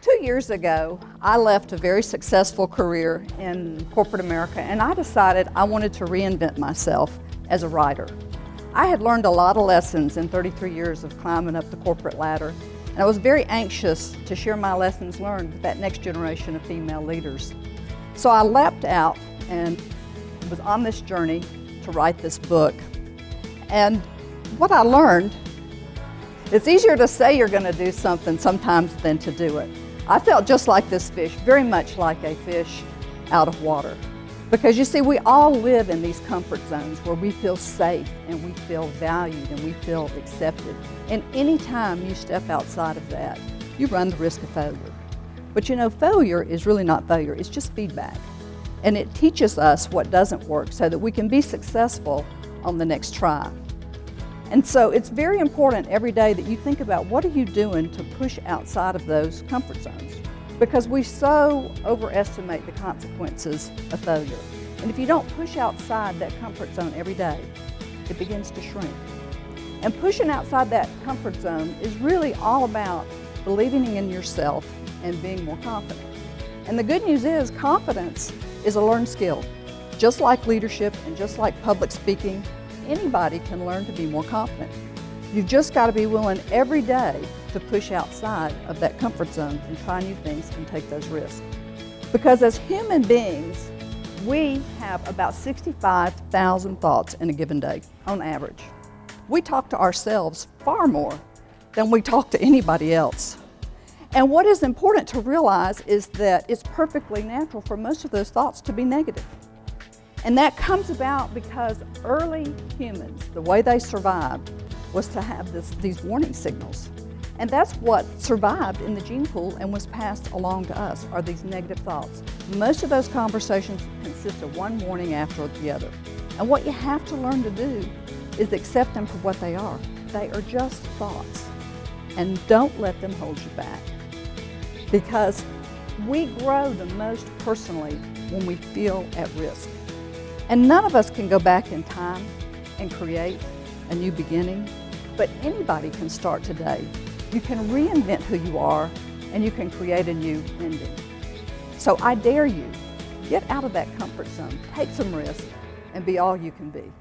2 years ago, I left a very successful career in corporate America, and I decided I wanted to reinvent myself as a writer. I had learned a lot of lessons in 33 years of climbing up the corporate ladder, and I was very anxious to share my lessons learned with that next generation of female leaders. So I leapt out and was on this journey to write this book. And what I learned, it's easier to say you're going to do something sometimes than to do it. I felt just like this fish, very much like a fish out of water. Because you see, we all live in these comfort zones where we feel safe and we feel valued and we feel accepted. And any time you step outside of that, you run the risk of failure. But you know, failure is really not failure, it's just feedback. And it teaches us what doesn't work so that we can be successful on the next try. And so it's very important every day that you think about what are you doing to push outside of those comfort zones, because we so overestimate the consequences of failure. And if you don't push outside that comfort zone every day, it begins to shrink. And pushing outside that comfort zone is really all about believing in yourself and being more confident. And the good news is confidence is a learned skill. Just like leadership and just like public speaking, anybody can learn to be more confident. You've just got to be willing every day to push outside of that comfort zone and try new things and take those risks. Because as human beings, we have about 65,000 thoughts in a given day, on average. We talk to ourselves far more than we talk to anybody else. And what is important to realize is that it's perfectly natural for most of those thoughts to be negative. And that comes about because early humans, the way they survived was to have these warning signals. And that's what survived in the gene pool and was passed along to us, are these negative thoughts. Most of those conversations consist of one warning after the other. And what you have to learn to do is accept them for what they are. They are just thoughts. And don't let them hold you back. Because we grow the most personally when we feel at risk. And none of us can go back in time and create a new beginning, but anybody can start today. You can reinvent who you are, and you can create a new ending. So I dare you, get out of that comfort zone, take some risk, and be all you can be.